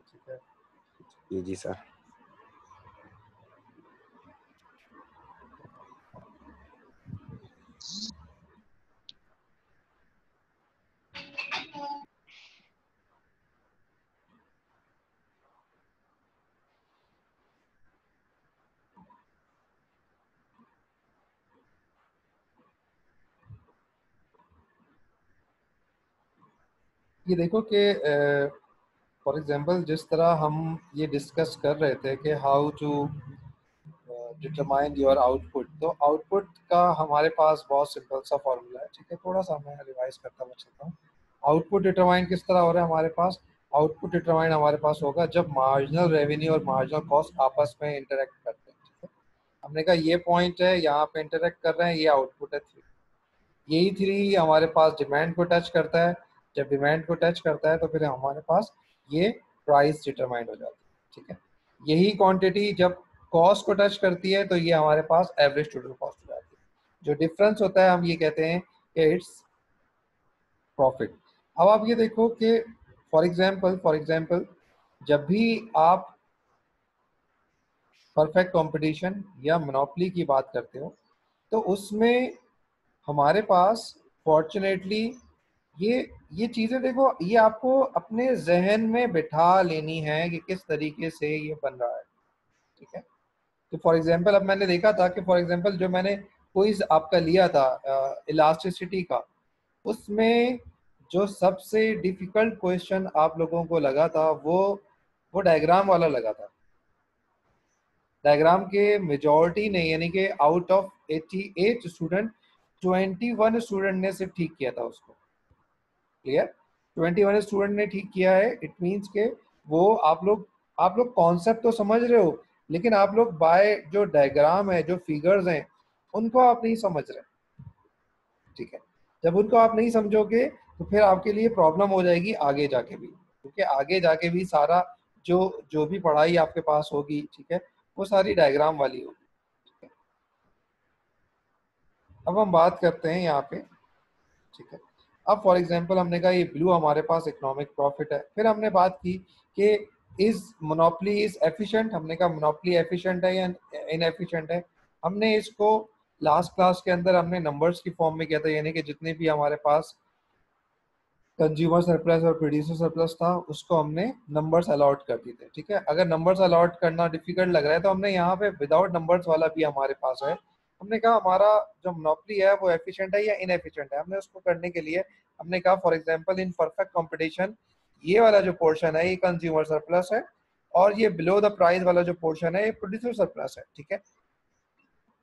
ठीक है। जी सर। ये देखो कि फॉर एग्जांपल जिस तरह हम ये डिस्कस कर रहे थे कि how to determine your output, तो आउटपुट का हमारे पास बहुत सिंपल सा फॉर्मूला है। ठीक है, थोड़ा सा मैं रिवाइज करता हुआ चलता हूँ। आउटपुट डिटरमाइन किस तरह हो रहा है हमारे पास? आउटपुट डिटरमाइन हमारे पास होगा जब मार्जिनल रेवेन्यू और मार्जिनल कॉस्ट आपस में इंटरेक्ट करते हैं। ठीक है, हमने कहा ये पॉइंट है, यहाँ पे इंटरेक्ट कर रहे हैं, ये आउटपुट है 3। यही 3 हमारे पास डिमांड को टच करता है। जब डिमांड को टच करता है तो फिर हमारे पास ये प्राइस डिटरमाइंड हो जाती है। ठीक है, यही क्वांटिटी जब कॉस्ट को टच करती है तो ये हमारे पास एवरेज टोटल कॉस्ट हो जाती है। जो डिफरेंस होता है हम ये कहते हैं कि इट्स प्रॉफिट। अब आप ये देखो कि फॉर एग्जाम्पल जब भी आप परफेक्ट कंपटीशन या मोनोपोली की बात करते हो तो उसमें हमारे पास फॉर्चुनेटली ये चीज़ें देखो, ये आपको अपने जहन में बिठा लेनी है कि किस तरीके से ये बन रहा है। ठीक है, तो फॉर एग्जांपल अब मैंने देखा था कि फॉर एग्जांपल जो मैंने क्विज आपका लिया था इलास्टिसिटी का, उसमें जो सबसे डिफिकल्ट क्वेश्चन आप लोगों को लगा था वो डायग्राम वाला लगा था। डायग्राम के मेजॉरिटी ने यानी कि आउट ऑफ 88 स्टूडेंट 21 स्टूडेंट ने सिर्फ ठीक किया था उसको। क्लियर? 21 स्टूडेंट ने ठीक किया है। इट मींस के वो आप लोग कॉन्सेप्ट तो समझ रहे हो, लेकिन आप लोग बाय जो डायग्राम है, जो फिगर्स हैं, उनको आप नहीं समझ रहे। ठीक है, जब उनको आप नहीं समझोगे तो फिर आपके लिए प्रॉब्लम हो जाएगी आगे जाके भी, क्योंकि आगे जाके भी सारा जो जो भी पढ़ाई आपके पास होगी, ठीक है, वो सारी डायग्राम वाली होगी। ठीक है, अब हम बात करते हैं यहाँ पे। ठीक है, अब फॉर एग्जांपल हमने कहा ये ब्लू हमारे पास इकोनॉमिक प्रॉफिट है। फिर हमने बात की कि इज मोनोपोली इज एफिशिएंट। हमने कहा मोनोपोली एफिशिएंट है या इनएफिशिएंट है। हमने इसको लास्ट क्लास के अंदर हमने नंबर्स की फॉर्म में किया था, यानी कि जितने भी हमारे पास कंज्यूमर सरप्लस और प्रोड्यूसर सरप्लस था उसको हमने नंबर्स अलॉट कर दिए थे। ठीक है, अगर नंबर्स अलॉट करना डिफिकल्ट लग रहा है तो हमने यहाँ पे विदाउट नंबर्स वाला भी हमारे पास है। हमने कहा हमारा जो मोनोपोली है वो एफिशिएंट है या इनएफिशिएंट है। हमने उसको करने के लिए हमने कहा for example in perfect competition ये वाला जो पोर्शन है ये कंज्यूमर सरप्लस है, और ये बिलो द प्राइस वाला जो पोर्शन है ये प्रोड्यूसर सरप्लस है। ठीक है,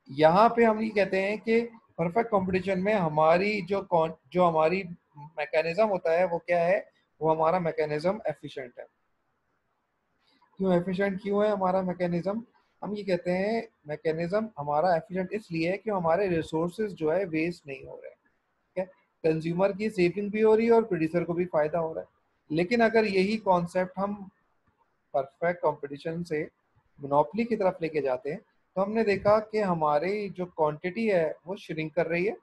यहाँ पे हम ये कहते हैं कि परफेक्ट कंपटीशन में हमारी जो हमारी मैकेनिज्म होता है वो क्या है? वो हमारा मैकेनिज्म एफिशिएंट है। क्यों एफिशिएंट क्यों है हमारा मैकेनिज्म? हम ये कहते हैं मैकेनिज्म हमारा एफिशिएंट इसलिए है कि हमारे रिसोर्सेज जो है वेस्ट नहीं हो रहे हैं। ठीक है, कंज्यूमर की सेविंग भी हो रही है और प्रोड्यूसर को भी फायदा हो रहा है। लेकिन अगर यही कॉन्सेप्ट हम परफेक्ट कंपटीशन से मोनोपोली की तरफ लेके जाते हैं तो हमने देखा कि हमारी जो क्वांटिटी है वो श्रिंक कर रही है।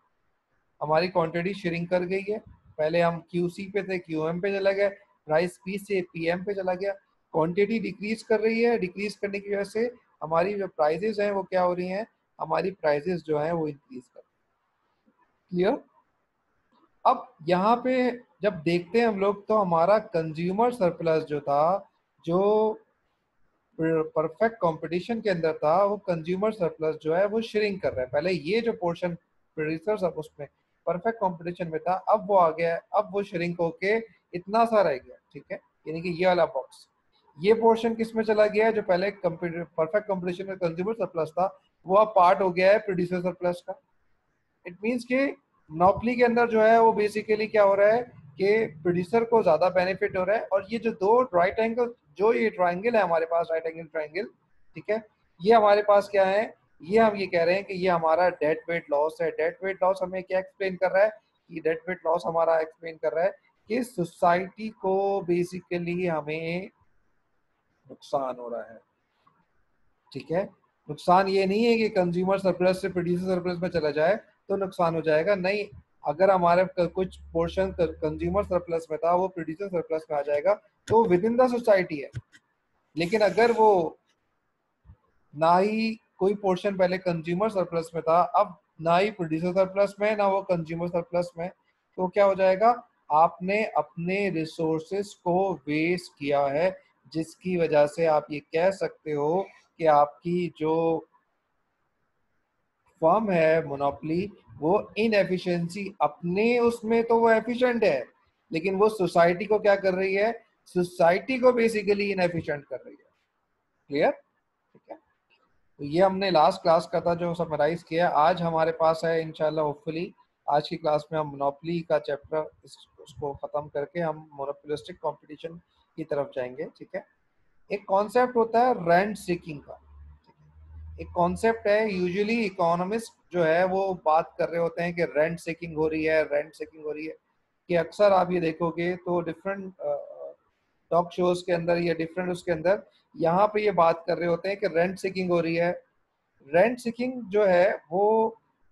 हमारी क्वांटिटी श्रिंक कर गई है। पहले हम क्यूसी पे थे, क्यूएम पे चला गया, प्राइस पी से पीएम पे चला गया। क्वांटिटी डिक्रीज कर रही है, डिक्रीज करने की वजह से हमारी जो प्राइसेस हैं वो क्या हो रही हैं? हमारी प्राइसेस जो हैं वो इंक्रीज कर रही है। क्लियर? अब यहाँ पे जब देखते हैं हम लोग तो हमारा कंज्यूमर सरप्लस जो था, जो परफेक्ट कंपटीशन के अंदर था, वो कंज्यूमर सरप्लस जो है वो श्रिंक कर रहा है। पहले ये जो पोर्शन प्रोड्यूसर्स अब उसमें परफेक्ट कंपटीशन में था, अब वो आ गया है, अब वो श्रिंक होके इतना सा रह गया। ठीक है, यानी कि ये वाला बॉक्स, ये पोर्शन किस में चला गया है? जो पहले परफेक्ट कंपटीशन में कंज्यूमर सरप्लस था वो अब पार्ट हो गया है प्रोड्यूसर सरप्लस का। इट मीन्स कि मोनोपोली के अंदर जो है वो बेसिकली क्या हो रहा है कि प्रोड्यूसर को ज्यादा बेनिफिट हो रहा है। और ये जो दो राइट एंगल, जो ये ट्राइंगल है हमारे पास, राइट एंगल ट्राइंगल, ठीक है, ये हमारे पास क्या है? ये हम ये कह रहे हैं कि ये हमारा डेड वेट लॉस है। डेड वेट लॉस हमें क्या एक्सप्लेन कर रहा है? ये डेड वेट लॉस हमारा एक्सप्लेन कर रहा है कि सोसाइटी को बेसिकली हमें नुकसान हो रहा है। ठीक है, नुकसान ये नहीं है कि कंज्यूमर सरप्लस से प्रोड्यूसर सरप्लस में चला जाए तो नुकसान हो जाएगा, नहीं। अगर हमारे कुछ पोर्शन कंज्यूमर सरप्लस में था वो प्रोड्यूसर सरप्लस में आ जाएगा तो विद इन द सोसाइटी है। लेकिन अगर वो ना ही कोई पोर्शन पहले कंज्यूमर सरप्लस में था, अब ना ही प्रोड्यूसर सरप्लस में, ना वो कंज्यूमर सरप्लस में, तो क्या हो जाएगा, आपने अपने रिसोर्सेस को वेस्ट किया है, जिसकी वजह से आप ये कह सकते हो कि आपकी जो फर्म है मोनोपोली, वो इनएफिशिएंसी अपने उसमें तो वो एफिशिएंट है, लेकिन वो सोसाइटी को क्या कर रही है, सोसाइटी को बेसिकली इनएफिशिएंट कर रही है। क्लियर? ठीक है, तो ये हमने लास्ट क्लास का था जो समराइज किया। आज हमारे पास है इंशाल्लाह होपफुली आज की क्लास में हम मोनोपोली का चैप्टर उसको खत्म करके हम मोनोपोलिस्टिक कंपटीशन की तरफ जाएंगे। ठीक है, एक कॉन्सेप्ट होता है रेंट सीकिंग का। एक कॉन्सेप्ट है, यूजुअली इकोनॉमिस्ट जो है वो बात कर रहे होते हैं कि रेंट सीकिंग हो रही है, रेंट सीकिंग हो रही है, कि अक्सर आप ये देखोगे तो डिफरेंट टॉक शोज के अंदर या डिफरेंट उसके अंदर यहाँ पे ये बात कर रहे होते हैं कि रेंट सीकिंग हो रही है। रेंट सीकिंग जो है वो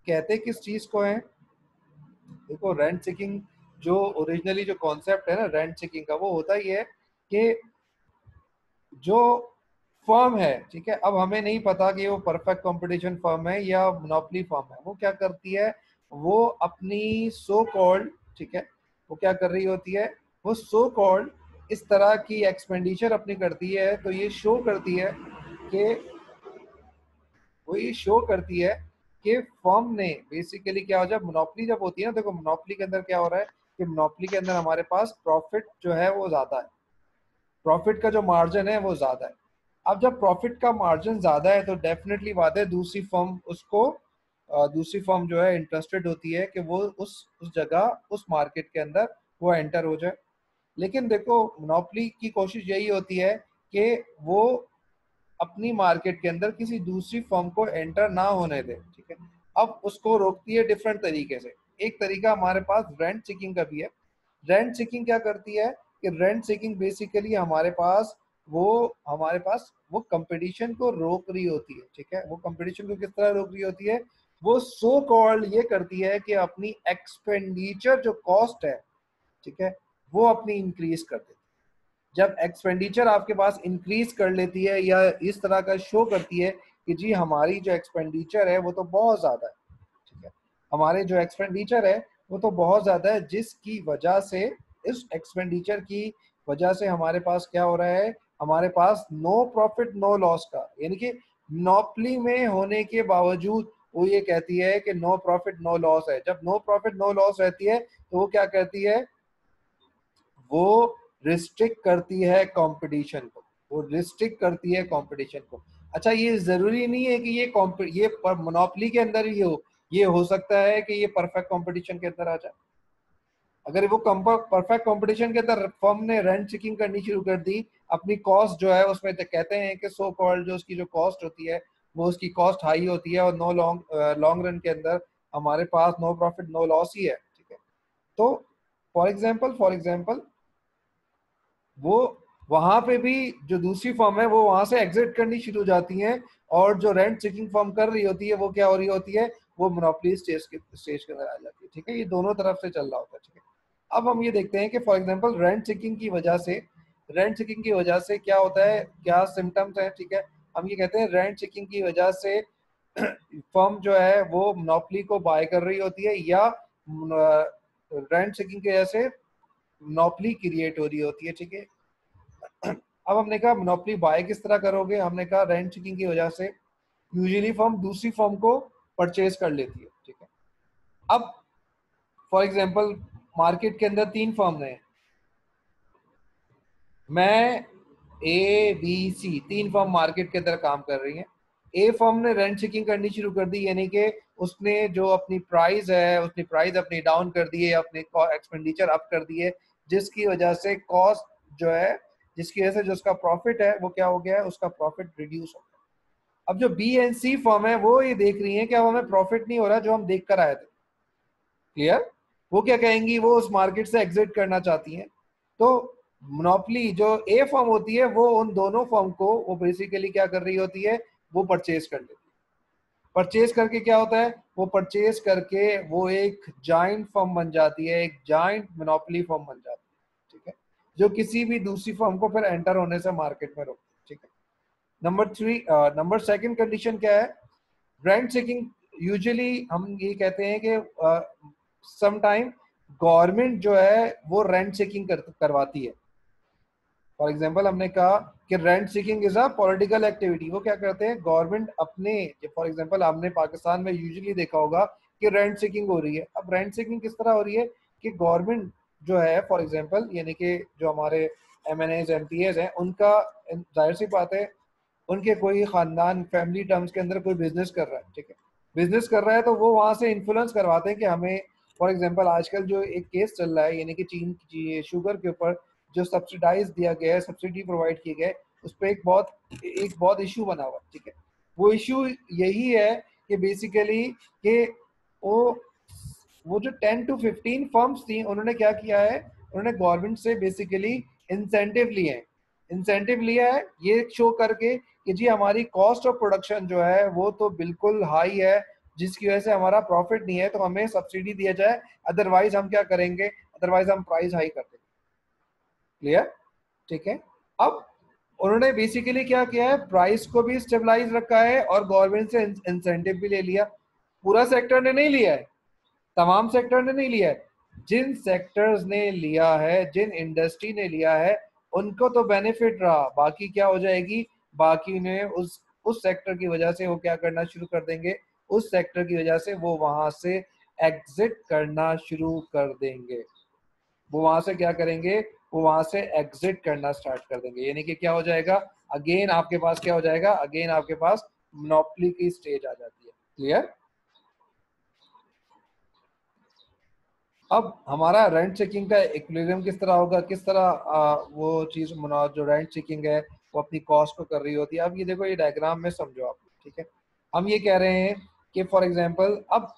कहते किस चीज को है, देखो रेंट सीकिंग जो ओरिजिनली जो कॉन्सेप्ट है ना रेंट सीकिंग का, वो होता ही है कि जो फर्म है, ठीक है, अब हमें नहीं पता कि वो परफेक्ट कंपटीशन फर्म है या मोनोपोली फर्म है, वो क्या करती है, वो अपनी सो कॉल्ड, ठीक है, वो क्या कर रही होती है, वो सो कॉल्ड इस तरह की एक्सपेंडिचर अपनी करती है, तो ये शो करती है कि वो ये शो करती है कि फर्म ने बेसिकली क्या हो जाए, मोनोपोली जब होती है ना, देखो मोनोपोली के अंदर क्या हो रहा है कि मोनोपोली के अंदर हमारे पास प्रॉफिट जो है वो ज्यादा है, प्रॉफिट का जो मार्जिन है वो ज्यादा है। अब जब प्रॉफिट का मार्जिन ज्यादा है तो डेफिनेटली बात है दूसरी फर्म उसको दूसरी फर्म जो है इंटरेस्टेड होती है कि वो उस जगह उस मार्केट के अंदर वो एंटर हो जाए। लेकिन देखो मोनोपोली की कोशिश यही होती है कि वो अपनी मार्केट के अंदर किसी दूसरी फर्म को एंटर ना होने दे। ठीक है, अब उसको रोकती है डिफरेंट तरीके से। एक तरीका हमारे पास रेंट सीकिंग का भी है। रेंट सीकिंग क्या करती है कि रेंट सीकिंग बेसिकली हमारे पास वो कंपटीशन को रोक रही होती है। ठीक है, वो कंपटीशन को किस तरह रोक रही होती है, वो सो कॉल्ड ये करती है कि अपनी एक्सपेंडिचर जो कॉस्ट है, ठीक है, वो अपनी इंक्रीज कर देती है। जब एक्सपेंडिचर आपके पास इंक्रीज कर लेती है या इस तरह का शो करती है कि जी हमारी जो एक्सपेंडिचर है वो तो बहुत ज़्यादा है, ठीक है, हमारे जो एक्सपेंडिचर है वो तो बहुत ज़्यादा है, जिसकी वजह से इस एक्सपेंडिचर की वजह से हमारे पास क्या हो रहा है, हमारे पास नो प्रॉफिट नो लॉस का, यानी कि मोनोपोली में होने के बावजूद वो ये कहती है कि नो प्रॉफिट नो लॉस है। जब नो प्रॉफिट नो लॉस रहती है तो वो क्या कहती है, वो रिस्ट्रिक्ट करती है कंपटीशन को, वो रिस्ट्रिक्ट करती है कंपटीशन को। अच्छा, ये जरूरी नहीं है कि ये मोनोपोली के अंदर ही हो, ये हो सकता है कि ये परफेक्ट कंपटीशन के अंदर आ जाए। अगर वो परफेक्ट कंपटीशन के अंदर फर्म ने रेंट चेकिंग करनी शुरू कर दी, अपनी कॉस्ट जो है उसमें तो कहते हैं कि सो कॉल्ड जो उसकी जो कॉस्ट होती है वो उसकी कॉस्ट हाई होती है और नो लॉन्ग लॉन्ग रन के अंदर हमारे पास नो प्रॉफिट नो लॉस ही है। ठीक है, तो फॉर एग्जाम्पल वो वहां पे भी जो दूसरी फर्म है वो वहां से एग्जिट करनी शुरू हो जाती हैं, और जो रेंट चेकिंग फर्म कर रही होती है वो क्या हो रही होती है, वो मोनोपोली स्टेज के अंदर आ जाती है। ठीक है, ये दोनों तरफ से चल रहा होता है। ठीक है, अब हम ये देखते हैं कि फॉर एग्जांपल रेंट चेकिंग की वजह से क्या होता है, क्या सिम्टम्स हैं। ठीक है, हम ये कहते हैं रेंट चेकिंग की वजह से फर्म जो है वो मोनोपोली को बाय कर रही होती है, या रेंट चेकिंग की वजह से मोनोपोली क्रिएट हो रही होती है। ठीक है, अब हमने कहा मोनोपोली बाय किस तरह करोगे, हमने कहा रेंट चेकिंग की वजह से यूजुअली फर्म दूसरी फर्म को परचेज कर लेती है। ठीक है, अब फॉर एग्जांपल मार्केट के अंदर तीन फर्म हैं, मैं ए बी सी, तीन फर्म मार्केट के अंदर काम कर रही हैं। ए फर्म ने रेंट चेकिंग करनी शुरू कर दी, यानी कि उसने जो अपनी प्राइस है उसने प्राइस अपनी डाउन कर दी है, अपने एक्सपेंडिचर अप कर दी है, जिसकी वजह से कॉस्ट जो है, जिसकी वजह से जो उसका प्रॉफिट है वो क्या हो गया है, उसका प्रॉफिट रिड्यूस हो गया। अब जो बी एंड सी फर्म है वो ये देख रही है कि अब हमें प्रॉफिट नहीं हो रहा जो हम देख कर आए थे। क्लियर? वो क्या कहेंगी, वो उस मार्केट से एग्जिट करना चाहती हैं। तो मोनोपोली जो ए फर्म होती है वो उन दोनों फर्म को वो बेसिकली क्या कर रही होती है, वो परचेज कर लेती है। परचेज करके क्या होता है, वो परचेज करके वो एक जाइंट फर्म बन जाती है, एक जाइंट मोनोपोली फर्म बन जाती है। ठीक है, जो किसी भी दूसरी फर्म को फिर एंटर होने से मार्केट में रोकती है। ठीक है। नंबर सेकंड कंडीशन क्या है? रेंट सीकिंग यूजुअली हम ये कहते हैं कि सम टाइम गवर्नमेंट जो है वो रेंट सीकिंग करवाती है। फॉर एग्जाम्पल हमने कहा कि rent seeking is a political activity. वो क्या करते हैं, गवर्नमेंट अपने, फॉर एग्जाम्पल हमने पाकिस्तान में यूजुअली देखा होगा कि रेंट सीकिंग हो रही है। अब रेंट सीकिंग किस तरह हो रही है कि गवर्नमेंट जो है, फॉर एग्जाम्पल यानी कि जो हमारे MNAs MPAs हैं, उनका जाहिर सी बात है उनके कोई खानदान फैमिली टर्म्स के अंदर कोई बिजनेस कर रहा है, ठीक है, बिजनेस कर रहा है, तो वो वहां से इन्फ्लुएंस करवाते हैं कि हमें, फॉर एग्जांपल आजकल जो एक केस चल रहा है यानी कि चीन की शुगर के ऊपर जो सब्सिडाइज दिया गया है, सब्सिडी प्रोवाइड की गए, उस पर एक बहुत इशू बना हुआ, ठीक है। वो इशू यही है कि बेसिकली कि वो वो जो 10 to 15 फर्म्स थी, उन्होंने क्या किया है, उन्होंने गवर्नमेंट से बेसिकली इंसेंटिव लिए हैं। इंसेंटिव लिया है ये शो करके कि जी हमारी कॉस्ट ऑफ प्रोडक्शन जो है वो तो बिल्कुल हाई है, जिसकी वजह से हमारा प्रॉफिट नहीं है, तो हमें सब्सिडी दिया जाए, अदरवाइज हम क्या करेंगे, अदरवाइज हम प्राइस हाई कर देंगे। क्लियर? ठीक है। अब उन्होंने बेसिकली क्या किया है, प्राइस को भी स्टेबलाइज रखा है और गवर्नमेंट से इंसेंटिव भी ले लिया। पूरा सेक्टर ने नहीं लिया है, तमाम सेक्टर ने नहीं लिया है, जिन सेक्टर्स ने लिया है, जिन इंडस्ट्री ने लिया है, उनको तो बेनिफिट रहा। बाकी क्या हो जाएगी, बाकी ने उस सेक्टर की वजह से वो क्या करना शुरू कर देंगे, उस सेक्टर की वजह से वो वहां से एग्जिट करना शुरू कर देंगे। वो वहां से क्या करेंगे, वो वहां से एग्जिट करना स्टार्ट कर देंगे। यानी कि क्या हो जाएगा, अगेन आपके पास क्या हो जाएगा, अगेन आपके पास मोनोपोली की स्टेज आ जाती है। क्लियर? अब हमारा रेंट चेकिंग का इक्विलिब्रियम किस तरह होगा, किस तरह वो चीज जो रेंट चेकिंग है वो अपनी कॉस्ट को कर रही होती है। अब ये देखो, ये डायग्राम में समझो आप, ठीक है। हम ये कह रहे हैं कि फॉर एग्जांपल अब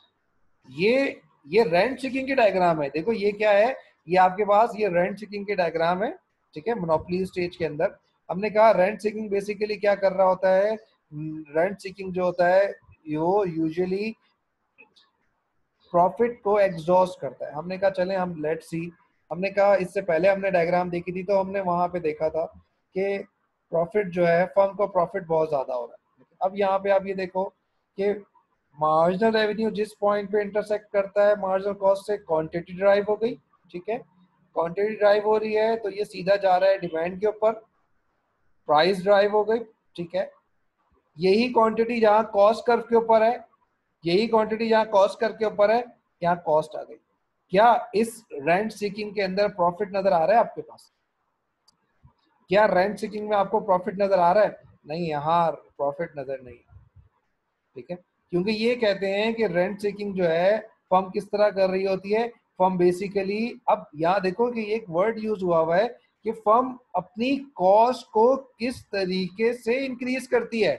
ये ये रेंट चेकिंग की डायग्राम है। देखो ये क्या है, ये आपके पास ये रेंट चेकिंग की डायग्राम है, ठीक है, मोनोपोली स्टेज के अंदर। हमने कहा रेंट चेकिंग बेसिकली क्या कर रहा होता है, रेंट चेकिंग जो होता है वो यूजुअली प्रॉफिट को एग्जॉस्ट करता है। हमने कहा चले हम लेट सी, हमने कहा इससे पहले हमने डायग्राम देखी थी तो हमने वहां पे देखा था कि प्रॉफिट जो है, फर्म को प्रॉफिट बहुत ज्यादा हो रहा है। अब यहाँ पे आप ये देखो कि मार्जिनल रेवेन्यू जिस पॉइंट पे इंटरसेक्ट करता है मार्जिनल कॉस्ट से, क्वांटिटी ड्राइव हो गई, ठीक है, क्वांटिटी ड्राइव हो रही है तो ये सीधा जा रहा है डिमांड के ऊपर, प्राइस ड्राइव हो गई, ठीक है। यही क्वांटिटी जहाँ कॉस्ट कर्व के ऊपर है, यही क्वांटिटी जहाँ कॉस्ट कर्व के ऊपर है, यहाँ कॉस्ट आ गई। क्या इस रेंट सीकिंग के अंदर प्रॉफिट नजर आ रहा है आपके पास? क्या रेंट सीकिंग में आपको प्रॉफिट नजर आ रहा है? नहीं, यहाँ प्रॉफिट नजर नहीं, ठीक है। क्योंकि ये कहते हैं कि रेंट सीकिंग जो है फर्म किस तरह कर रही होती है, फर्म बेसिकली, अब यहाँ देखो कि एक वर्ड यूज हुआ है कि फर्म अपनी कॉस्ट को किस तरीके से इंक्रीज करती है।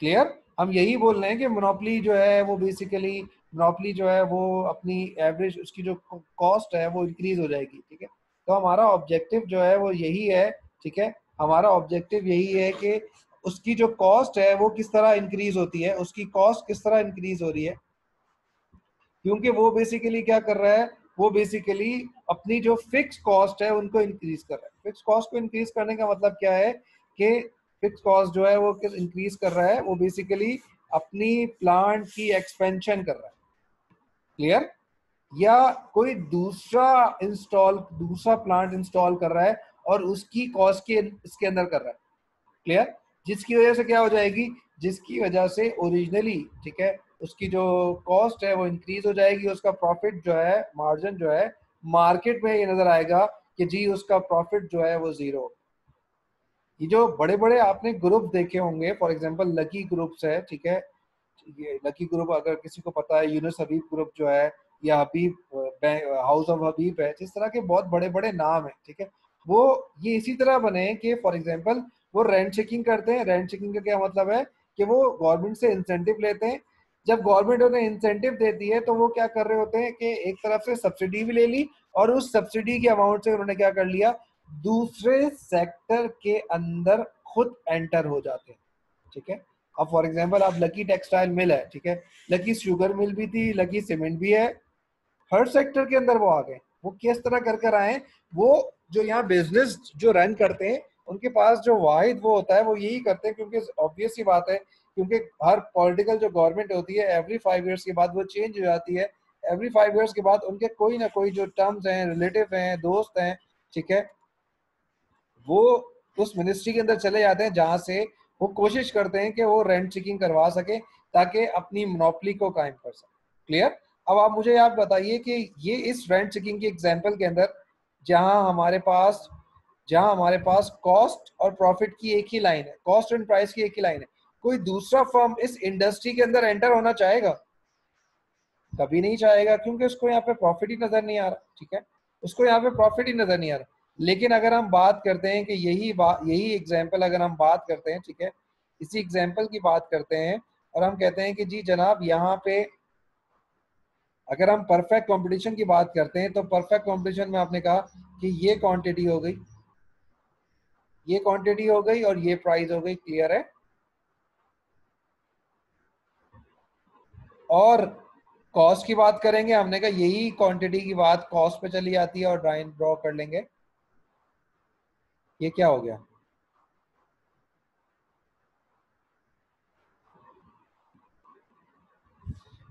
क्लियर? हम यही बोल रहे हैं कि मोनोपोली जो है वो बेसिकली, मोनोपोली जो है वो अपनी एवरेज उसकी जो कॉस्ट है वो इंक्रीज हो जाएगी, ठीक है। तो हमारा ऑब्जेक्टिव जो है वो यही है, ठीक है, हमारा ऑब्जेक्टिव यही है कि उसकी जो कॉस्ट है वो किस तरह इंक्रीज होती है, उसकी कॉस्ट किस तरह इंक्रीज हो रही है। क्योंकि वो बेसिकली क्या कर रहा है, वो बेसिकली अपनी जो फिक्स कॉस्ट है उनको इंक्रीज कर रहा है। फिक्स कॉस्ट को इंक्रीज करने का मतलब क्या है कि फिक्स कॉस्ट जो है वो इंक्रीज कर रहा है, वो बेसिकली अपनी प्लांट की एक्सपेंशन कर रहा है। क्लियर? या कोई दूसरा प्लांट इंस्टॉल कर रहा है और उसकी कॉस्ट के इसके अंदर कर रहा है। क्लियर? जिसकी वजह से क्या हो जाएगी, जिसकी वजह से ओरिजिनली, ठीक है, उसकी जो कॉस्ट है वो इंक्रीज हो जाएगी, उसका प्रॉफिट जो है, मार्जिन जो है, मार्केट में ये नजर आएगा कि जी उसका प्रॉफिट जो है वो जीरो। ये जो बड़े बड़े आपने ग्रुप देखे होंगे, फॉर एग्जांपल लकी ग्रुप्स है, ठीक है, ये लकी ग्रुप अगर किसी को पता है, यूनुस हबीब ग्रुप जो है, या हबीब हाउस ऑफ हबीब है, जिस तरह के बहुत बड़े बड़े नाम है, ठीक है, वो ये इसी तरह बने कि फॉर एग्जांपल वो रेंट चेकिंग करते हैं। रेंट चेकिंग का क्या मतलब है कि वो गवर्नमेंट से इंसेंटिव लेते हैं। जब गवर्नमेंट उन्हें इंसेंटिव देती है तो वो क्या कर रहे होते हैं कि एक तरफ से सब्सिडी भी ले ली और उस सब्सिडी के अमाउंट से उन्होंने क्या कर लिया, दूसरे सेक्टर के अंदर खुद एंटर हो जाते हैं, ठीक है। अब फॉर एग्जांपल आप लकी टेक्सटाइल मिल है, ठीक है, लकी शुगर मिल भी थी, लकी सीमेंट भी है, हर सेक्टर के अंदर वो आ गए। वो किस तरह कर कर आए, वो जो यहाँ बिजनेस जो रन करते हैं उनके पास जो वाहिद वो होता है वो यही करते हैं, क्योंकि ऑब्वियस सी बात है, क्योंकि हर पॉलिटिकल जो गवर्नमेंट होती है एवरी 5 ईयर्स के बाद वो चेंज हो जाती है। एवरी 5 ईयर्स के बाद उनके कोई ना कोई जो टर्म्स हैं, रिलेटिव हैं, दोस्त हैं, ठीक है, वो उस मिनिस्ट्री के अंदर चले जाते हैं जहां से वो कोशिश करते हैं कि वो रेंट चेकिंग करवा सके ताकि अपनी मोनोपोली को कायम कर सके। क्लियर? अब आप मुझे आप बताइए कि ये इस रेंट चेकिंग की एग्जांपल के अंदर जहां हमारे पास जहां हमारे पास कॉस्ट और प्रॉफिट की एक ही लाइन है, कॉस्ट एंड प्राइस की एक ही लाइन है, कोई दूसरा फर्म इस इंडस्ट्री के अंदर एंटर होना चाहेगा? कभी नहीं चाहेगा, क्योंकि उसको यहाँ पे प्रॉफिट ही नजर नहीं आ रहा। ठीक है, उसको यहाँ पे प्रॉफिट ही नजर नहीं आ रहा। लेकिन अगर हम बात करते हैं कि यही एग्जाम्पल अगर हम बात करते हैं, ठीक है, इसी एग्जाम्पल की बात करते हैं और हम कहते हैं कि जी जनाब यहाँ पे अगर हम परफेक्ट कंपटीशन की बात करते हैं तो परफेक्ट कंपटीशन में आपने कहा कि ये क्वांटिटी हो गई, ये क्वांटिटी हो गई और ये प्राइस हो गई। क्लियर है? और कॉस्ट की बात करेंगे, हमने कहा यही क्वांटिटी की बात कॉस्ट पे चली जाती है और ड्रॉ कर लेंगे। ये क्या हो गया?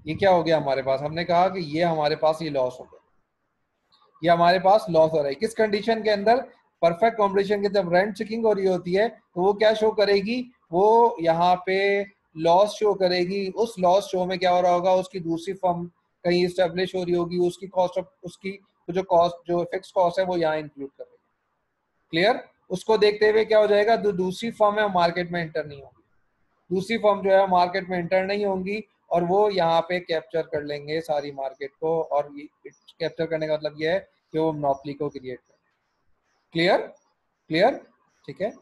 ये क्या हो गया हमारे पास? हमने कहा कि ये हमारे पास ये लॉस हो गया, ये हमारे पास लॉस हो रहा है। किस कंडीशन के अंदर? परफेक्ट कॉम्पिटिशन के जब रेंट चेकिंग हो रही होती है तो वो क्या शो करेगी? वो यहाँ पे लॉस शो करेगी। उस लॉस शो में क्या हो रहा होगा? उसकी दूसरी फर्म कहीं स्टेब्लिश हो रही होगी, उसकी कॉस्ट ऑफ उसकी जो कॉस्ट जो फिक्स कॉस्ट है वो यहाँ इंक्लूड कर रही है। क्लियर? उसको देखते हुए क्या हो जाएगा? जो दूसरी फर्म है मार्केट में एंटर नहीं होगी, दूसरी फर्म जो है मार्केट में एंटर नहीं होंगी और वो यहाँ पे कैप्चर कर लेंगे सारी मार्केट को। और कैप्चर करने का मतलब ये है कि वो मोनोपोली को क्रिएट कर। क्लियर? क्लियर? ठीक है।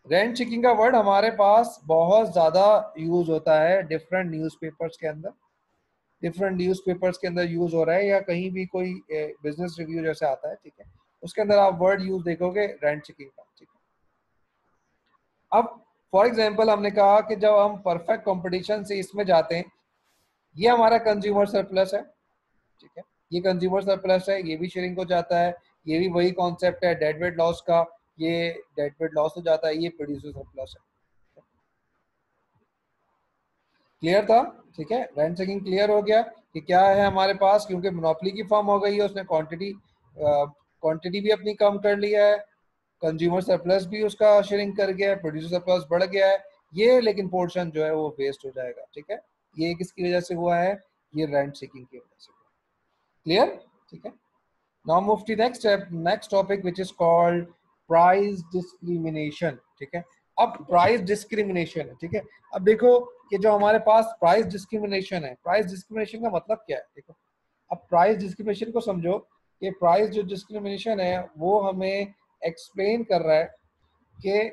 रेंट चेकिंग का वर्ड हमारे पास बहुत ज्यादा यूज होता है डिफरेंट न्यूज़पेपर्स के अंदर, डिफरेंट न्यूज़पेपर्स के अंदर यूज हो रहा है, या कहीं भी कोई बिजनेस रिव्यू जैसे आता है, ठीक है, उसके अंदर आप वर्ड यूज देखोगे रेंट चेकिंग का। ठीक है, अब फॉर एग्जांपल हमने कहा कि जब हम परफेक्ट कंपटीशन से इसमें जाते हैं, ये हमारा कंज्यूमर सरप्लस है। ठीक है, ये कंज्यूमर सरप्लस है, ये भी शेयरिंग हो जाता है, ये भी वही कॉन्सेप्ट है डेड वेट लॉस का, ये डेड वेट लॉस हो जाता है, ये प्रोड्यूसर सरप्लस है। क्लियर था? ठीक है, रेंट चेकिंग क्लियर हो गया कि क्या है हमारे पास, क्योंकि मोनोपोली की फॉर्म हो गई है, उसने क्वांटिटी भी अपनी कम कर लिया है, कंज्यूमर सरप्लस भी उसका शेयरिंग कर गया है, प्रोड्यूसर सरप्लस बढ़ गया है, ये लेकिन पोर्शन जो है वो वेस्ट हो जाएगा। ठीक है, ये किसकी वजह से हुआ है? ये रेंट चेकिंग की वजह से। क्लियर? ठीक है, now move to next topic which is called price discrimination. ठीक है, अब प्राइस डिस्क्रिमिनेशन है। ठीक है, अब देखो कि जो हमारे पास प्राइस डिस्क्रिमिनेशन है, प्राइस डिस्क्रिमिनेशन का मतलब क्या है? देखो, अब प्राइस डिस्क्रिमिनेशन को समझो कि प्राइस जो डिस्क्रिमिनेशन है वो हमें एक्सप्लेन कर रहा है कि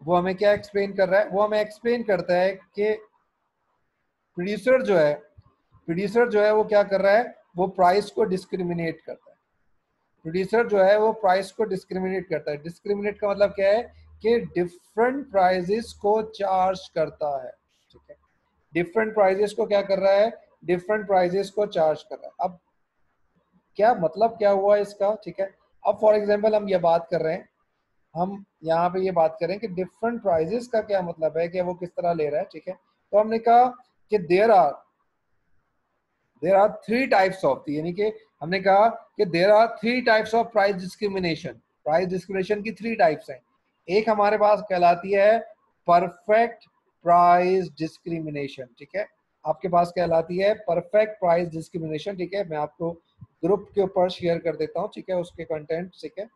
वो हमें क्या एक्सप्लेन कर रहा है? वो हमें एक्सप्लेन करता है कि प्रोड्यूसर जो है प्रोड्यूसर जो है वो क्या कर रहा है? वो प्राइस को डिस्क्रिमिनेट करता है। प्रोड्यूसर जो है वो प्राइस को डिस्क्रिमिनेट करता है। डिस्क्रिमिनेट का मतलब क्या है? कि डिफरेंट प्राइजेस को चार्ज करता है। ठीक है, डिफरेंट प्राइजेस को क्या कर रहा है? डिफरेंट प्राइजेस को चार्ज कर रहा है। अब क्या मतलब क्या हुआ इसका? ठीक है, अब फॉर एग्जांपल हम ये बात कर रहे हैं, हम यहाँ पे ये बात करें कि डिफरेंट प्राइजेस का क्या मतलब है, कि वो किस तरह ले रहा है। ठीक है, तो हमने कहा कि there are three types of, यानी कि हमने कहा कि there are three types of price discrimination. Price discrimination की थ्री टाइप्स हैं। एक हमारे पास कहलाती है परफेक्ट प्राइस डिस्क्रिमिनेशन। ठीक है, आपके पास कहलाती है परफेक्ट प्राइस डिस्क्रिमिनेशन। ठीक है, मैं आपको ग्रुप के ऊपर शेयर कर देता हूँ, ठीक है, उसके कंटेंट। ठीक है,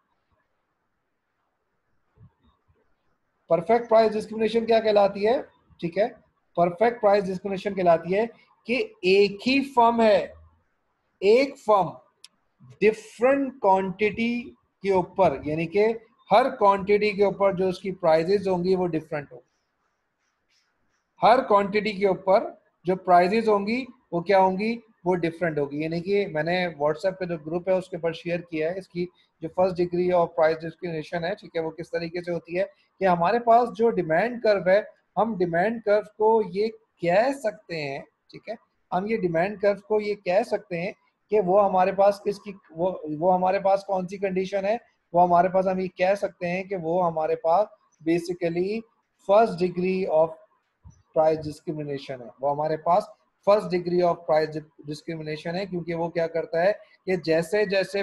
परफेक्ट प्राइस डिस्क्रिमिनेशन क्या कहलाती है? ठीक है, परफेक्ट प्राइस डिस्क्रिमिनेशन कहलाती है कि एक ही फर्म है, एक फर्म डिफरेंट क्वांटिटी के ऊपर, यानी कि हर क्वांटिटी के ऊपर जो उसकी प्राइजेस होंगी वो डिफरेंट होंगी। हर क्वांटिटी के ऊपर जो प्राइजेस होंगी वो क्या होंगी? वो डिफरेंट होगी। यानी कि मैंने व्हाट्सएप पे जो ग्रुप है उसके ऊपर शेयर किया है, इसकी जो first degree of price discrimination है, ठीक है, वो किस तरीके से होती है कि हमारे पास जो डिमांड कर्व है, हम डिमांड कर्व को ये कह सकते हैं, ठीक है, हम ये डिमांड कर्व को ये कह सकते हैं कि वो हमारे पास किसकी वो हमारे पास कौन सी कंडीशन है? वो हमारे पास, हम ये कह सकते हैं कि वो हमारे पास basically first degree of price discrimination है। वो हमारे पास first degree of price discrimination है, क्योंकि वो क्या करता है कि जैसे जैसे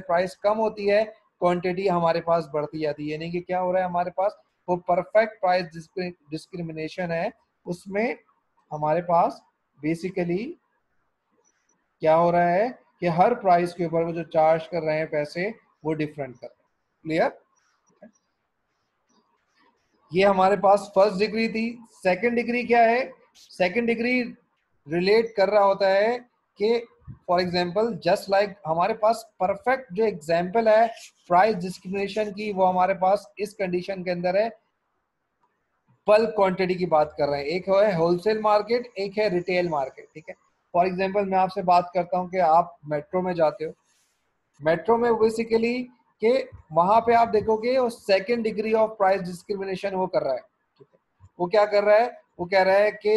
प्राइस कम होती है, क्वांटिटी हमारे पास बढ़ती जाती है। यानी कि क्या हो रहा है हमारे पास, वो परफेक्ट प्राइस डिस्क्रिमिनेशन है। उसमें हमारे पास बेसिकली क्या हो रहा है कि हर प्राइस के ऊपर वो जो चार्ज कर रहे हैं पैसे, वो डिफरेंट कर रहे हैं। क्लियर? ये हमारे पास फर्स्ट डिग्री थी। सेकंड डिग्री क्या है? सेकंड डिग्री रिलेट कर रहा होता है कि फॉर एग्जांपल जस्ट लाइक हमारे पास परफेक्ट जो एग्जांपल है प्राइस डिस्क्रिमिनेशन की, वो हमारे पास इस कंडीशन के अंदर है, बल्क क्वांटिटी की बात कर रहे हैं। एक है होलसेल मार्केट, एक है रिटेल मार्केट। ठीक है, फॉर एग्जांपल मैं आपसे बात करता हूं कि आप मेट्रो में जाते हो। मेट्रो में बेसिकली कि वहां पे आप देखोगे वो second degree of price discrimination वो कर रहा है। ठीक है, वो क्या कर रहा है? वो कह रहा है कि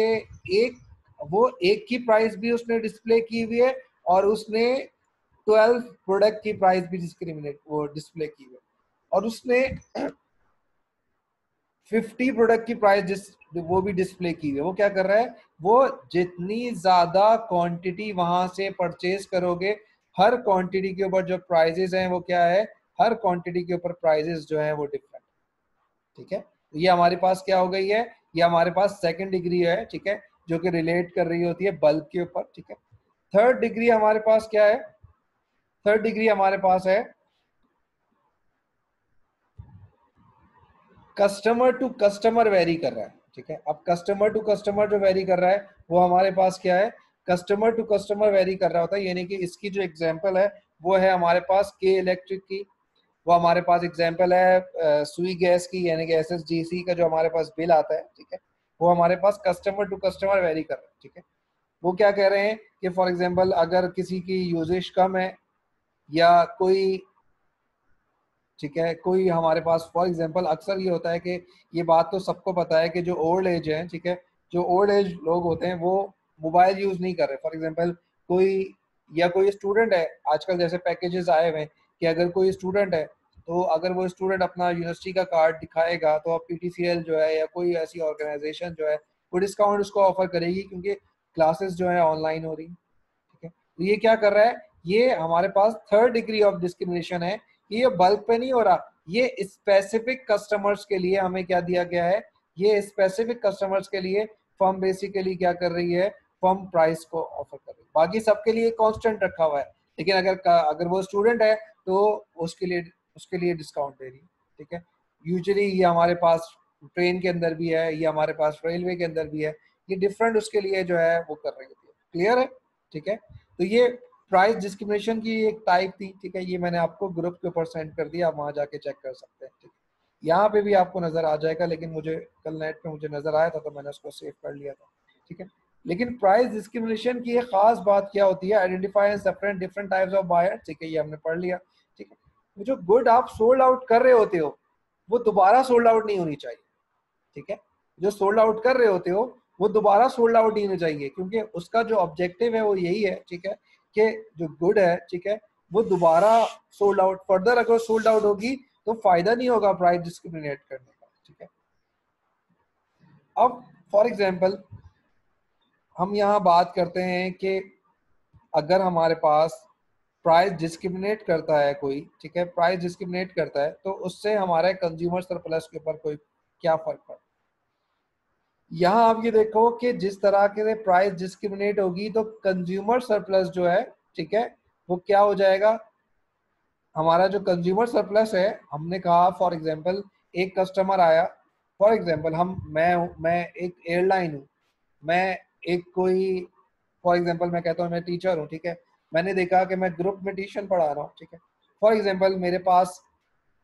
एक वो एक की प्राइस भी उसने डिस्प्ले की हुई है, और उसने 12 प्रोडक्ट की प्राइस भी डिस्क्रिमिनेट वो डिस्प्ले की हुई है, और उसने 50 प्रोडक्ट की प्राइस वो भी डिस्प्ले की हुई है। वो क्या कर रहा है? वो जितनी ज्यादा क्वांटिटी वहां से परचेज करोगे, हर क्वांटिटी के ऊपर जो प्राइजेस हैं वो क्या है, हर क्वांटिटी के ऊपर प्राइजेस जो है वो डिफरेंट। ठीक है, तो ये हमारे पास क्या हो गई है, ये हमारे पास सेकंड डिग्री है। ठीक है, जो कि रिलेट कर रही होती है बल्क के ऊपर। ठीक है, थर्ड डिग्री हमारे पास क्या है? थर्ड डिग्री हमारे पास है कस्टमर टू कस्टमर वेरी कर रहा है। ठीक है, अब कस्टमर टू कस्टमर जो वेरी कर रहा है, वो हमारे पास क्या है? कस्टमर टू कस्टमर वेरी कर रहा होता है। यानी कि इसकी जो एग्जांपल है वो है हमारे पास के इलेक्ट्रिक की, वो हमारे पास एग्जांपल है सुई गैस की, यानी कि एसएसजीसी का जो हमारे पास बिल आता है। ठीक है, वो हमारे पास कस्टमर टू कस्टमर वेरी कर रहा है। ठीक है, वो क्या कह रहे हैं कि फॉर एग्जांपल अगर किसी की यूजेज कम है, या कोई, ठीक है, कोई हमारे पास फॉर एग्जांपल अक्सर ये होता है कि ये बात तो सबको पता है कि जो ओल्ड एज है, ठीक है, जो ओल्ड एज लोग होते हैं वो मोबाइल यूज नहीं कर रहे। फॉर एग्जांपल कोई, या कोई स्टूडेंट है, आजकल जैसे पैकेजेस आए हुए हैं कि अगर कोई स्टूडेंट है, तो अगर वो स्टूडेंट अपना यूनिवर्सिटी का कार्ड दिखाएगा, तो अब पीटीसीएल जो है या कोई ऐसी ऑर्गेनाइजेशन जो है वो डिस्काउंट उसको ऑफर करेगी, क्योंकि क्लासेस जो है ऑनलाइन हो रही। ठीक है, तो ये क्या कर रहा है? ये हमारे पास थर्ड डिग्री ऑफ डिस्क्रिमिनेशन है। ये बल्क पे नहीं हो रहा, ये स्पेसिफिक कस्टमर्स के लिए हमें क्या दिया गया है, ये स्पेसिफिक कस्टमर्स के लिए फर्म बेसिकली क्या कर रही है, फर्म प्राइस को ऑफर कर रही है। बाकी सबके लिए कांस्टेंट रखा हुआ है, लेकिन अगर वो स्टूडेंट है तो उसके लिए डिस्काउंट दे रही है। ठीक है, यूजुअली ये हमारे पास ट्रेन के अंदर भी है, ये हमारे पास रेलवे के अंदर भी है, ये डिफरेंट उसके लिए जो है वो कर रही होती है। क्लियर है? ठीक है, तो ये प्राइस डिस्क्रिमिनेशन की एक टाइप थी। ठीक है, ये मैंने आपको ग्रुप के ऊपर सेंड कर दिया, आप वहां जाके चेक कर सकते हैं। ठीक है, यहाँ पे भी आपको नजर आ जाएगा, लेकिन मुझे कल नेट पे मुझे नजर आया था तो मैंने उसको सेव कर लिया था। ठीक है, लेकिन प्राइस डिस्क्रिमिनेशन की एक खास बात क्या होती है? Identify and separate different types of buyer. ठीक है, ये हमने पढ़ लिया। ठीक है, वो जो गुड आप सोल्ड आउट कर रहे होते हो, वो दोबारा सोल्ड आउट नहीं होनी चाहिए। ठीक है, जो सोल्ड आउट कर रहे होते हो वो दोबारा सोल्ड आउट नहीं होना चाहिए, क्योंकि उसका जो ऑब्जेक्टिव है वो यही है। ठीक है, कि जो गुड है, ठीक है, वो दोबारा सोल्ड आउट, फर्दर अगर सोल्ड आउट होगी तो फायदा नहीं होगा प्राइस डिस्क्रिमिनेट करने का। ठीक है, अब फॉर एग्जांपल हम यहाँ बात करते हैं कि अगर हमारे पास प्राइस डिस्क्रिमिनेट करता है कोई, ठीक है, प्राइस डिस्क्रिमिनेट करता है, तो उससे हमारे कंज्यूमर सरप्लस के ऊपर कोई क्या फर्क पड़ता है? यहाँ आप ये देखो कि जिस तरह के प्राइस डिस्क्रिमिनेट होगी तो कंज्यूमर सरप्लस जो है, ठीक है, वो क्या हो जाएगा? हमारा जो कंज्यूमर सरप्लस है, हमने कहा फॉर एग्जांपल एक कस्टमर आया, फॉर एग्जांपल मैं एक एयरलाइन हूँ, मैं एक कोई, फॉर एग्जांपल मैं कहता हूँ मैं टीचर हूँ। ठीक है, मैंने देखा कि मैं ग्रुप में ट्यूशन पढ़ा रहा हूँ। ठीक है, फॉर एग्जांपल मेरे पास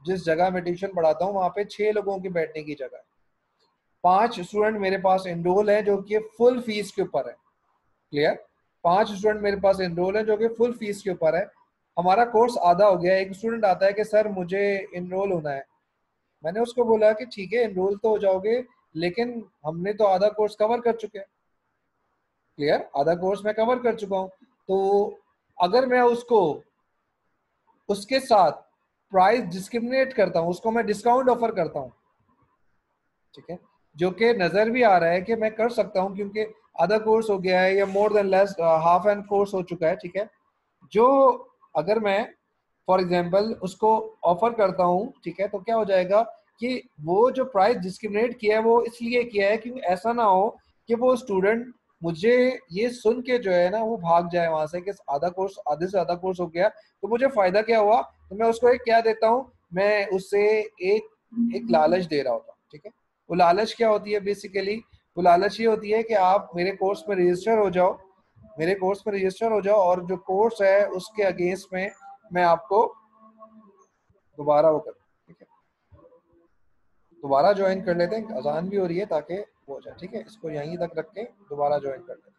जिस जगह मैं ट्यूशन पढ़ाता हूँ वहाँ पे 6 लोगों की बैठने की जगह है। 5 स्टूडेंट मेरे पास एनरोल है जो कि फुल फीस के ऊपर है। क्लियर? 5 स्टूडेंट मेरे पास एनरोल है जो कि फुल फीस के ऊपर है। हमारा कोर्स आधा हो गया, एक स्टूडेंट आता है कि सर मुझे एनरोल होना है। मैंने उसको बोला कि ठीक है एनरोल तो हो जाओगे, लेकिन हमने तो आधा कोर्स कवर कर चुके हैं। क्लियर? आधा कोर्स मैं कवर कर चुका हूँ, तो अगर मैं उसको उसके साथ प्राइस डिस्क्रिमिनेट करता हूँ, उसको मैं डिस्काउंट ऑफर करता हूँ, ठीक है, जो कि नजर भी आ रहा है कि मैं कर सकता हूँ क्योंकि आधा कोर्स हो गया है या more than less half and course हो चुका है, ठीक है। जो अगर मैं फॉर एग्जांपल उसको ऑफर करता हूँ, ठीक है, तो क्या हो जाएगा कि वो जो प्राइस डिस्क्रिमिनेट किया है वो इसलिए किया है क्योंकि ऐसा ना हो कि वो स्टूडेंट मुझे ये सुन के जो है ना वो भाग जाए वहां से कि आधा कोर्स, आधे से आधा कोर्स हो गया तो मुझे फायदा क्या हुआ। तो मैं उसको एक क्या देता हूँ, मैं उससे एक एक लालच दे रहा होता हूँ, ठीक है। वो लालच क्या होती है बेसिकली, वो लालच ये होती है कि आप मेरे कोर्स में रजिस्टर हो जाओ, मेरे कोर्स में रजिस्टर हो जाओ और जो कोर्स है उसके अगेंस्ट में मैं आपको दोबारा वो कर, ठीक है, दोबारा ज्वाइन कर लेते हैं, अजान भी हो रही है ताकि वो हो जाए, ठीक है, इसको यहीं तक रख के दोबारा ज्वाइन कर लेते हैं।